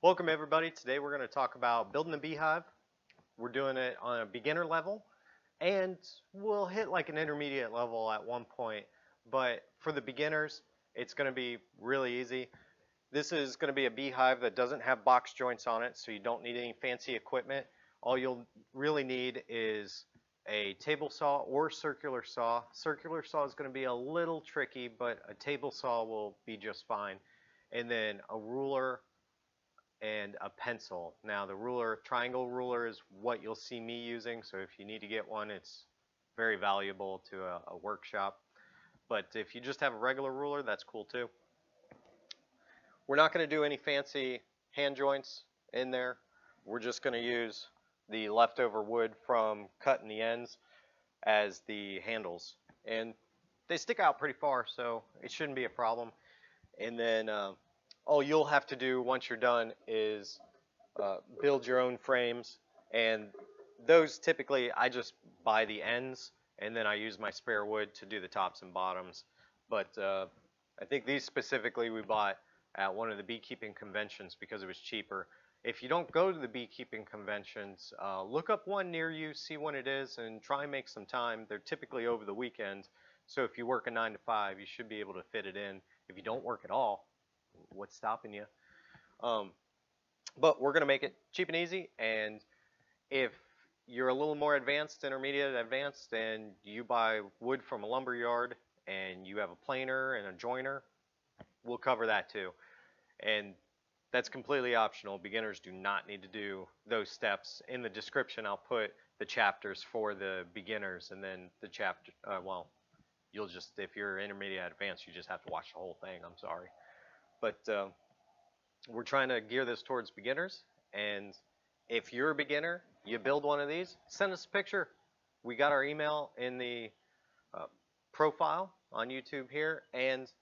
Welcome everybody. Today we're going to talk about building a beehive. We're doing it on a beginner level and we'll hit like an intermediate level at one point, but for the beginners it's going to be really easy. This is going to be a beehive that doesn't have box joints on it, so you don't need any fancy equipment. All you'll really need is a table saw or circular saw. Circular saw is going to be a little tricky, but a table saw will be just fine. And then a ruler and a pencil. Now the triangle ruler is what you'll see me using, so if you need to get one, it's very valuable to a workshop. But if you just have a regular ruler, that's cool too. We're not going to do any fancy hand joints in there. We're just going to use the leftover wood from cutting the ends as the handles. And they stick out pretty far, so it shouldn't be a problem. And then all you'll have to do once you're done is build your own frames, and those typically I just buy the ends and then I use my spare wood to do the tops and bottoms. But I think these specifically we bought at one of the beekeeping conventions because it was cheaper. If you don't go to the beekeeping conventions, look up one near you, see when it is, and try and make some time. They're typically over the weekend, so if you work a 9 to 5, you should be able to fit it in. If you don't work at all, what's stopping you? But we're going to make it cheap and easy, and if you're a little more advanced, intermediate advanced, and you buy wood from a lumber yard and you have a planer and a joiner, we'll cover that too. And that's completely optional. Beginners do not need to do those steps. In the description, I'll put the chapters for the beginners, and then the chapter, you'll just, if you're intermediate advanced, you just have to watch the whole thing. I'm sorry. But we're trying to gear this towards beginners, and if you're a beginner, you build one of these, send us a picture. We got our email in the profile on YouTube here, and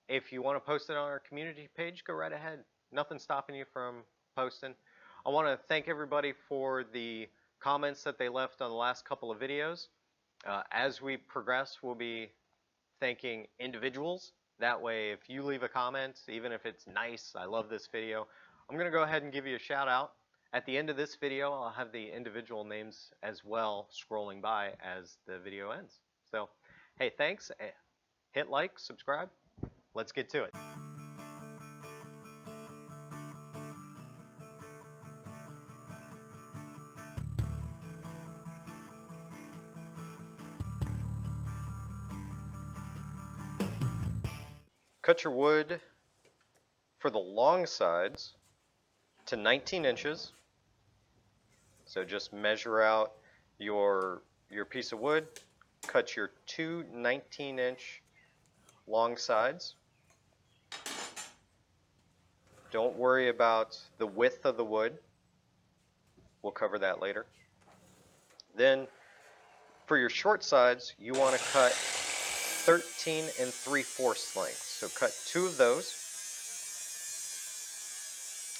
if you want to post it on our community page, go right ahead. Nothing's stopping you from posting. I want to thank everybody for the comments that they left on the last couple of videos. As we progress, we'll be thanking individuals. That way, if you leave a comment, even if it's nice, I love this video, I'm going to go ahead and give you a shout out. At the end of this video, I'll have the individual names as well scrolling by as the video ends. So, hey, thanks. Hit like, subscribe. Let's get to it. Cut your wood for the long sides to 19 inches. So just measure out your piece of wood, cut your two 19-inch long sides. Don't worry about the width of the wood. We'll cover that later. Then for your short sides, you want to cut 13 3/4 lengths. So cut two of those.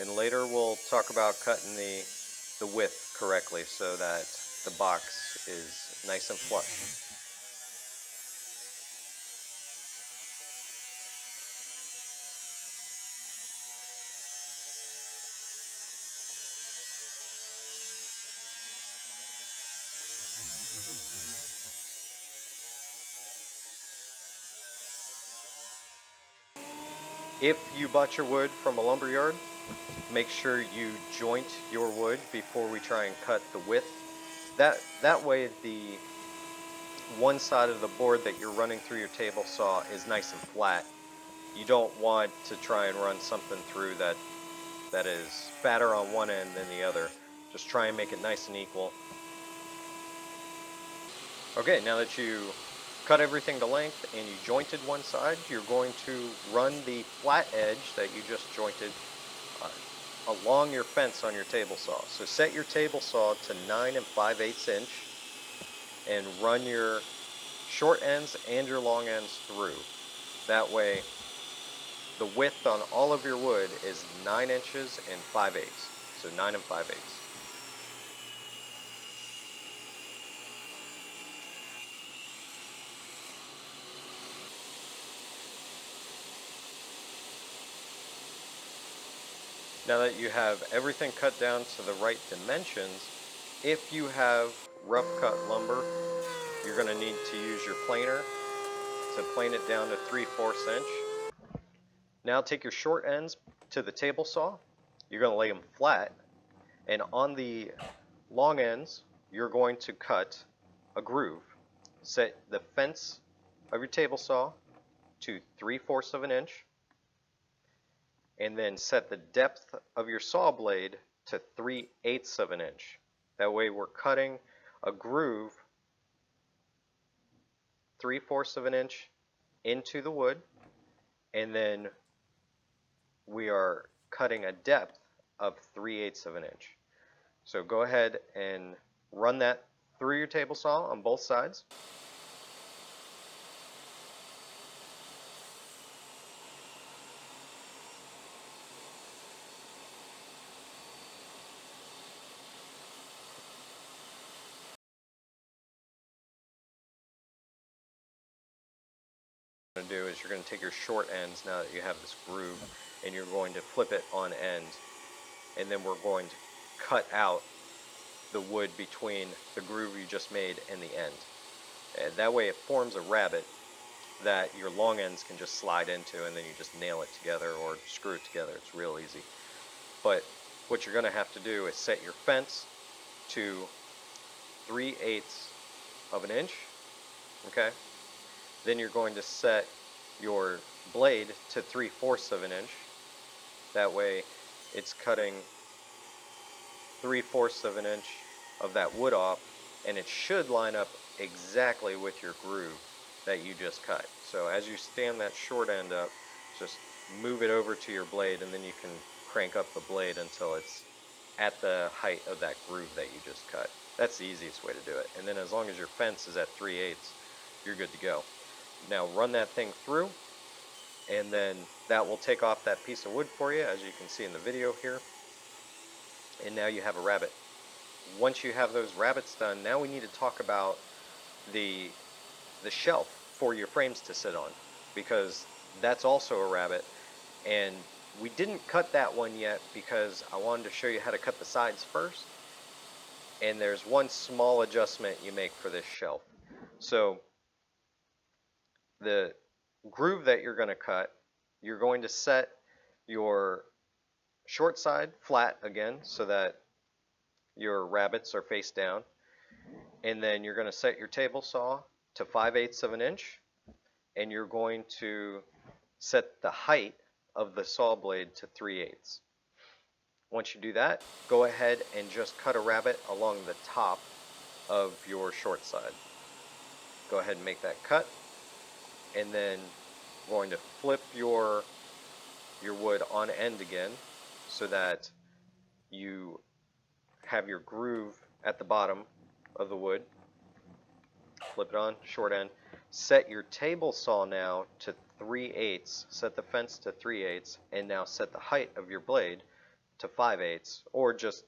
And later we'll talk about cutting the width correctly so that the box is nice and flush. If you bought your wood from a lumber yard, make sure you joint your wood before we try and cut the width. That way the one side of the board that you're running through your table saw is nice and flat. You don't want to try and run something through that is fatter on one end than the other. Just try and make it nice and equal. Okay, now that you cut everything to length and you jointed one side, you're going to run the flat edge that you just jointed along your fence on your table saw. So set your table saw to 9 5/8 inch and run your short ends and your long ends through. That way the width on all of your wood is 9 inches and 5/8. So 9 5/8. Now that you have everything cut down to the right dimensions, if you have rough cut lumber, you're going to need to use your planer to plane it down to 3/4 inch. Now take your short ends to the table saw. You're going to lay them flat, and on the long ends, you're going to cut a groove. Set the fence of your table saw to 3/4 inch, and then set the depth of your saw blade to 3/8 inch. That way we're cutting a groove 3/4 inch into the wood, and then we are cutting a depth of 3/8 inch. So go ahead and run that through your table saw on both sides. What you're going to do is you're going to take your short ends now that you have this groove, and you're going to flip it on end, and then we're going to cut out the wood between the groove you just made and the end. And that way it forms a rabbet that your long ends can just slide into, and then you just nail it together or screw it together. It's real easy. But what you're going to have to do is set your fence to 3/8 inch, okay? Then you're going to set your blade to 3/4 inch. That way it's cutting 3/4 inch of that wood off, and it should line up exactly with your groove that you just cut. So as you stand that short end up, just move it over to your blade, and then you can crank up the blade until it's at the height of that groove that you just cut. That's the easiest way to do it. And then as long as your fence is at 3/8, you're good to go. Now run that thing through, and then that will take off that piece of wood for you, as you can see in the video here. And now you have a rabbet. Once you have those rabbets done, now we need to talk about the shelf for your frames to sit on, because that's also a rabbet, and we didn't cut that one yet because I wanted to show you how to cut the sides first. And there's one small adjustment you make for this shelf. So the groove that you're going to cut, you're going to set your short side flat again so that your rabbets are face down, and then you're going to set your table saw to 5/8 inch, and you're going to set the height of the saw blade to 3/8. Once you do that, go ahead and just cut a rabbet along the top of your short side. Go ahead and make that cut, and then going to flip your wood on end again so that you have your groove at the bottom of the wood. Flip it on, short end. Set your table saw now to 3/8. Set the fence to 3/8, and now set the height of your blade to 5/8, or just,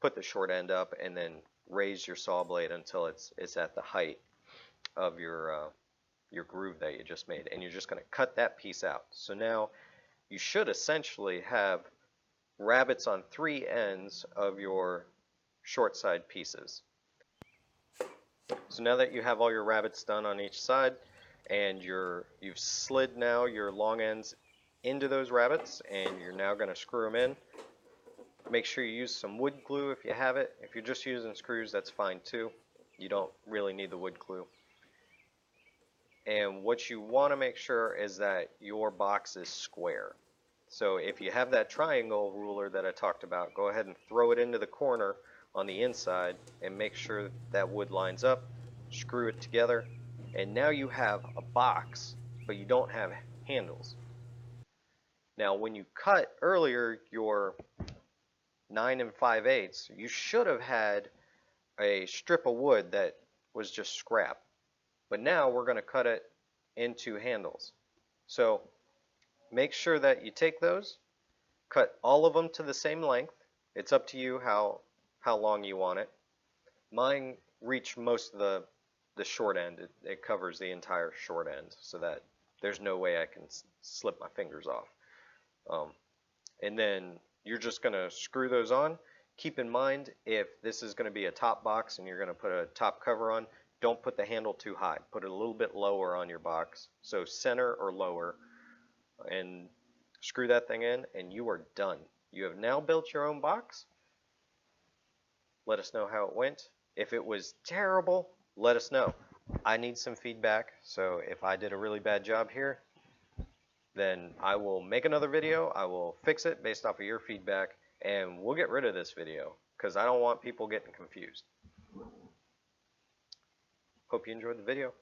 put the short end up and then raise your saw blade until it's at the height of your groove that you just made, and you're just going to cut that piece out. So now you should essentially have rabbets on 3 ends of your short side pieces. So now that you have all your rabbets done on each side, and you've slid now your long ends into those rabbets, and you're now going to screw them in. Make sure you use some wood glue if you have it. If you're just using screws, that's fine too. You don't really need the wood glue. And what you want to make sure is that your box is square. So if you have that triangle ruler that I talked about, go ahead and throw it into the corner on the inside and make sure that wood lines up. Screw it together, and now you have a box, but you don't have handles. Now when you cut earlier your 9 5/8, you should have had a strip of wood that was just scrap. But now we're going to cut it into handles. So make sure that you take those, cut all of them to the same length. It's up to you how long you want it. Mine reach most of the short end. It covers the entire short end, so that there's no way I can slip my fingers off. and then you're just going to screw those on. Keep in mind, if this is going to be a top box and you're going to put a top cover on, don't put the handle too high. Put it a little bit lower on your box, so center or lower, and screw that thing in, and you are done. You have now built your own box. Let us know how it went. If it was terrible, let us know. I need some feedback, so if I did a really bad job here, then I will make another video. I will fix it based off of your feedback, and we'll get rid of this video because I don't want people getting confused. Hope you enjoyed the video.